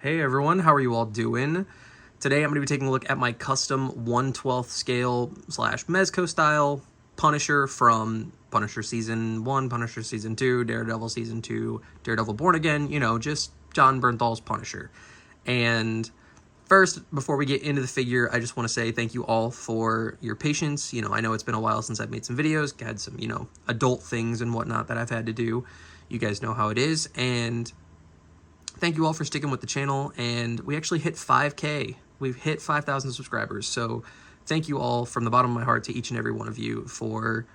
Hey everyone, how are you all doing? Today I'm going to be taking a look at my custom 1/12 scale / Mezco style Punisher from Punisher Season 1, Punisher Season 2, Daredevil Season 2, Daredevil Born Again, you know, just Jon Bernthal's Punisher. And first, before we get into the figure, I just want to say thank you all for your patience. You know, I know it's been a while since I've made some videos, had some, you know, adult things and whatnot that I've had to do. You guys know how it is, and thank you all for sticking with the channel, and we actually hit 5K. We've hit 5,000 subscribers, so thank you all from the bottom of my heart to each and every one of you for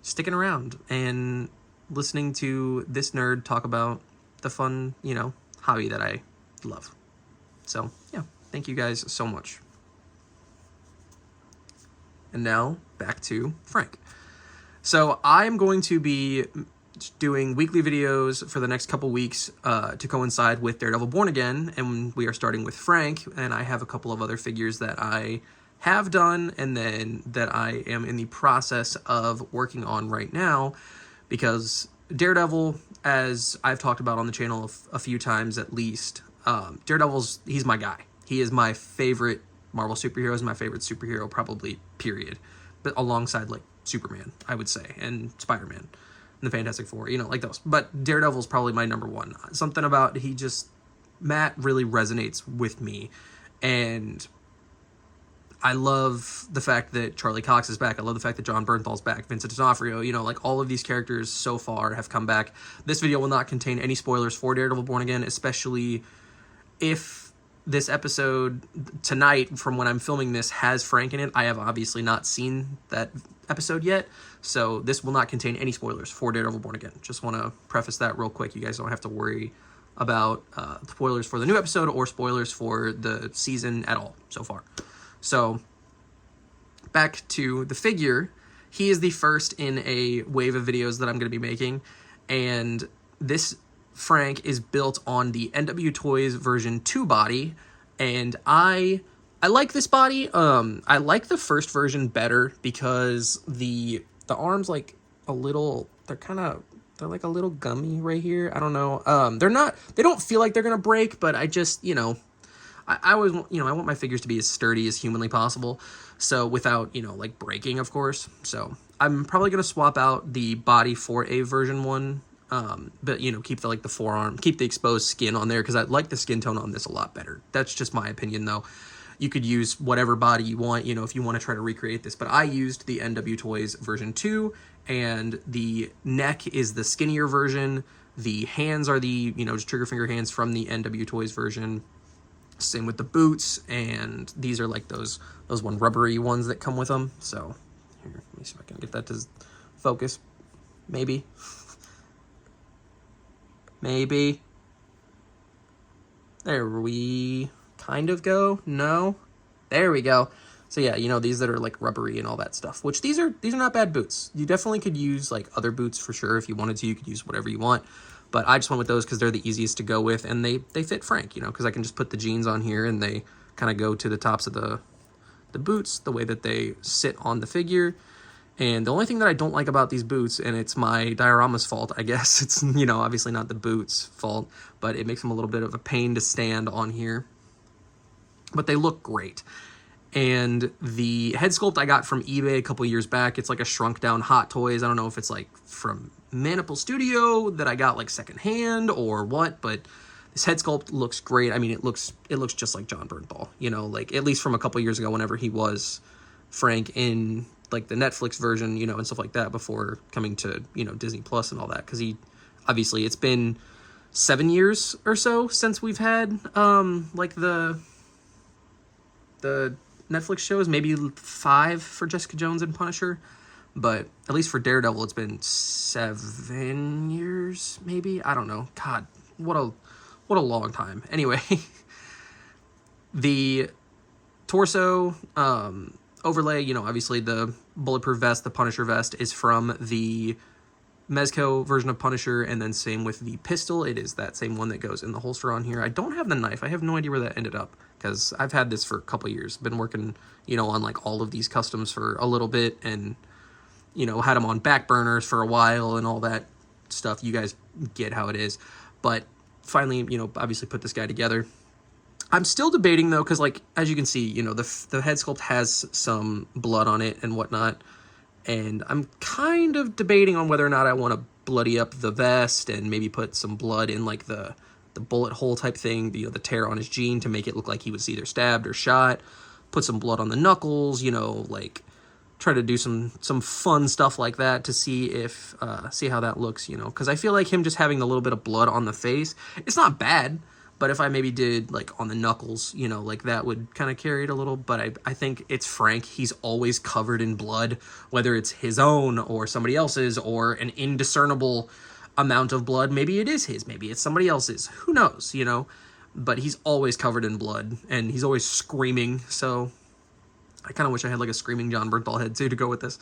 sticking around and listening to this nerd talk about the fun, you know, hobby that I love. So, yeah, thank you guys so much. And now, back to Frank. So, I'm going to be doing weekly videos for the next couple weeks to coincide with Daredevil Born Again, and we are starting with Frank, and I have a couple of other figures that I have done and then that I am in the process of working on right now, because Daredevil, as I've talked about on the channel a few times at least, he's my guy. He is my favorite Marvel superhero, is my favorite superhero probably, period, but alongside like Superman, I would say, and Spider-Man, the Fantastic Four, you know, like those. But Daredevil's probably my number one. Something about Matt really resonates with me. And I love the fact that Charlie Cox is back. I love the fact that Jon Bernthal's back. Vincent D'Onofrio, you know, like all of these characters so far have come back. This video will not contain any spoilers for Daredevil Born Again, especially if this episode tonight, from when I'm filming this, has Frank in it. I have obviously not seen that episode yet, so this will not contain any spoilers for Daredevil Born Again. Just want to preface that real quick. You guys don't have to worry about spoilers for the new episode or spoilers for the season at all so far. So, back to the figure. He is the first in a wave of videos that I'm going to be making, and this Frank is built on the NW Toys version 2 body, and I like this body. I like the first version better because the arms like a little, they're like a little gummy right here. I don't know. They don't feel like they're gonna break, but I just, you know, I always, you know, I want my figures to be as sturdy as humanly possible, so without, you know, like breaking, of course. So I'm probably gonna swap out the body for a version 1. But, you know, keep the forearm, keep the exposed skin on there, because I like the skin tone on this a lot better. That's just my opinion, though. You could use whatever body you want, you know, if you want to try to recreate this. But I used the NW Toys version 2, and the neck is the skinnier version. The hands are the, you know, just trigger finger hands from the NW Toys version. Same with the boots, and these are like those one rubbery ones that come with them. So, here, let me see if I can get that to focus. Maybe. Maybe. There we kind of go. No. There we go. So yeah, you know, these that are like rubbery and all that stuff, which these are not bad boots. You definitely could use like other boots for sure. If you wanted to, you could use whatever you want. But I just went with those because they're the easiest to go with, and they fit Frank, you know, because I can just put the jeans on here and they kind of go to the tops of the boots, the way that they sit on the figure. And the only thing that I don't like about these boots, and it's my diorama's fault, I guess, it's, you know, obviously not the boots' fault, but it makes them a little bit of a pain to stand on here. But they look great. And the head sculpt I got from eBay a couple years back, it's like a shrunk down Hot Toys. I don't know if it's like from Maniple Studio that I got like secondhand or what, but this head sculpt looks great. I mean, it looks just like Jon Bernthal, you know, like at least from a couple years ago whenever he was Frank in like the Netflix version, you know, and stuff like that before coming to, you know, Disney Plus and all that. Because obviously it's been 7 years or so since we've had like the Netflix shows, maybe 5 for Jessica Jones and Punisher, but at least for Daredevil it's been 7 years, maybe. I don't know. God, what a long time. Anyway, the torso overlay, you know, obviously the bulletproof vest, the Punisher vest, is from the Mezco version of Punisher, and then same with the pistol. It is that same one that goes in the holster on here. I don't have the knife. I have no idea where that ended up, because I've had this for a couple years. Been working, you know, on like all of these customs for a little bit, and, you know, had them on back burners for a while and all that stuff. You guys get how it is. But finally, you know, obviously put this guy together. I'm still debating though, because like as you can see, you know, the head sculpt has some blood on it and whatnot, and I'm kind of debating on whether or not I want to bloody up the vest and maybe put some blood in like the bullet hole type thing, you know, the tear on his jean to make it look like he was either stabbed or shot. Put some blood on the knuckles, you know, like try to do some fun stuff like that to see if see how that looks, you know, because I feel like him just having a little bit of blood on the face, it's not bad. But if I maybe did, like, on the knuckles, you know, like, that would kind of carry it a little. But I think it's Frank. He's always covered in blood, whether it's his own or somebody else's or an indiscernible amount of blood. Maybe it is his. Maybe it's somebody else's. Who knows, you know? But he's always covered in blood, and he's always screaming. So I kind of wish I had, like, a screaming John Bernthal head, too, to go with this.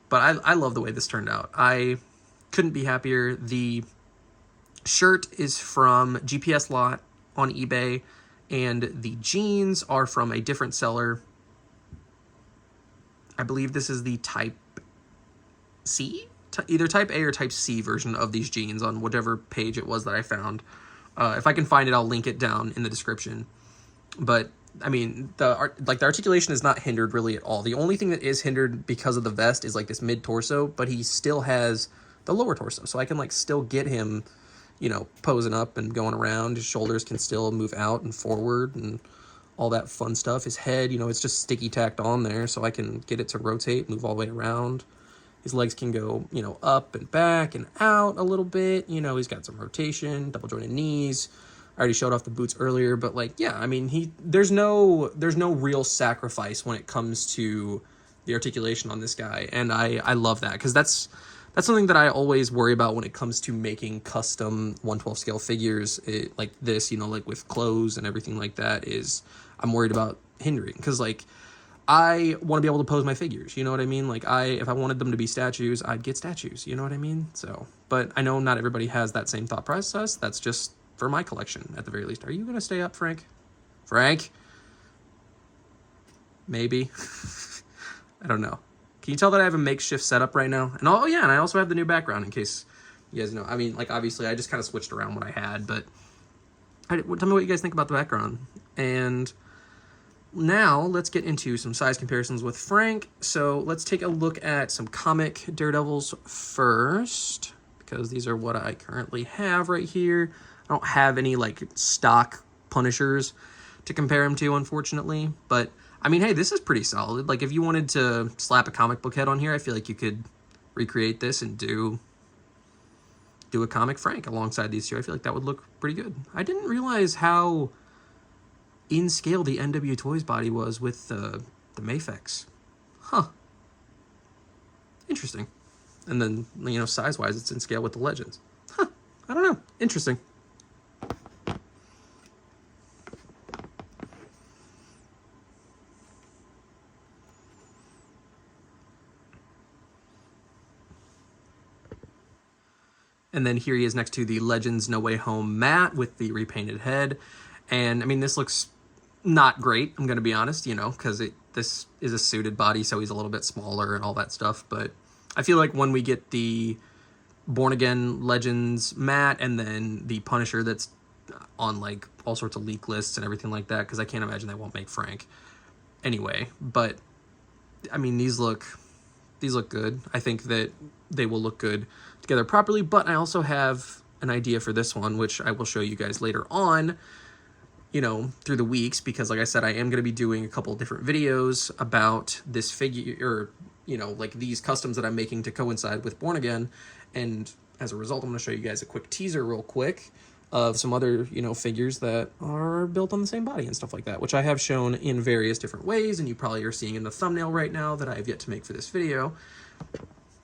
But I love the way this turned out. I couldn't be happier. The shirt is from GPS Lot on eBay, and the jeans are from a different seller. I believe this is the Type C? Either Type A or Type C version of these jeans on whatever page it was that I found. If I can find it, I'll link it down in the description. But, I mean, the articulation is not hindered really at all. The only thing that is hindered because of the vest is, like, this mid-torso, but he still has the lower torso, so I can, like, still get him, you know, posing up and going around. His shoulders can still move out and forward and all that fun stuff. His head, you know, it's just sticky tacked on there, so I can get it to rotate, move all the way around. His legs can go, you know, up and back and out a little bit. You know, he's got some rotation, double jointed knees. I already showed off the boots earlier, but like, yeah, I mean, there's no real sacrifice when it comes to the articulation on this guy, and I love that, because that's something that I always worry about when it comes to making custom 1/12 scale figures like this, you know, like with clothes and everything like that, is I'm worried about hindering. Because, like, I want to be able to pose my figures, you know what I mean? Like, if I wanted them to be statues, I'd get statues, you know what I mean? So, but I know not everybody has that same thought process. That's just for my collection, at the very least. Are you going to stay up, Frank? Frank? Maybe. I don't know. Can you tell that I have a makeshift setup right now? And oh yeah, and I also have the new background in case you guys know. I mean, like, obviously I just kind of switched around what I had, but tell me what you guys think about the background. And now let's get into some size comparisons with Frank. So let's take a look at some comic Daredevils first, because these are what I currently have right here. I don't have any like stock Punishers to compare him to, unfortunately, but I mean, hey, this is pretty solid. Like, if you wanted to slap a comic book head on here, I feel like you could recreate this and do a comic Frank alongside these two. I feel like that would look pretty good. I didn't realize how in scale the NW Toys body was with the Mafex. Huh. Interesting. And then, you know, size-wise, it's in scale with the Legends. Huh. I don't know. Interesting. And then here he is next to the Legends No Way Home mat with the repainted head. And, I mean, this looks not great, I'm going to be honest, you know, because this is a suited body, so he's a little bit smaller and all that stuff. But I feel like when we get the Born Again Legends mat and then the Punisher that's on, like, all sorts of leak lists and everything like that, because I can't imagine they won't make Frank anyway. But, I mean, these look good. I think that they will look good together properly, but I also have an idea for this one, which I will show you guys later on, you know, through the weeks, because like I said, I am going to be doing a couple of different videos about this figure, or, you know, like these customs that I'm making to coincide with Born Again, and as a result, I'm going to show you guys a quick teaser real quick of some other, you know, figures that are built on the same body and stuff like that, which I have shown in various different ways, and you probably are seeing in the thumbnail right now that I have yet to make for this video,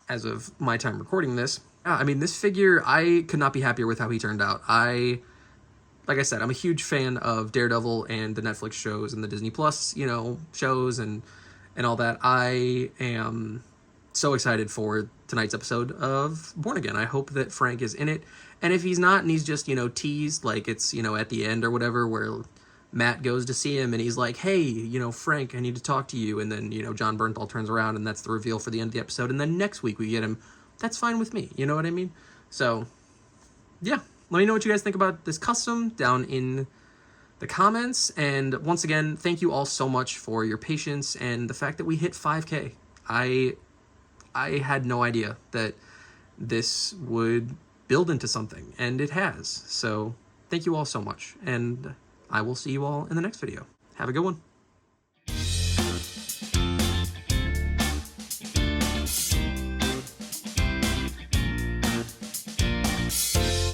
as of my time recording this. I mean, this figure, I could not be happier with how he turned out. Like I said, I'm a huge fan of Daredevil and the Netflix shows and the Disney Plus, you know, shows and all that. I am so excited for tonight's episode of Born Again. I hope that Frank is in it. And if he's not and he's just, you know, teased, like it's, you know, at the end or whatever, where Matt goes to see him and he's like, hey, you know, Frank, I need to talk to you. And then, you know, John Bernthal turns around and that's the reveal for the end of the episode. And then next week we get him. That's fine with me. You know what I mean? So, yeah. Let me know what you guys think about this custom down in the comments. And once again, thank you all so much for your patience and the fact that we hit 5K. I had no idea that this would build into something, and it has. So thank you all so much, and I will see you all in the next video. Have a good one.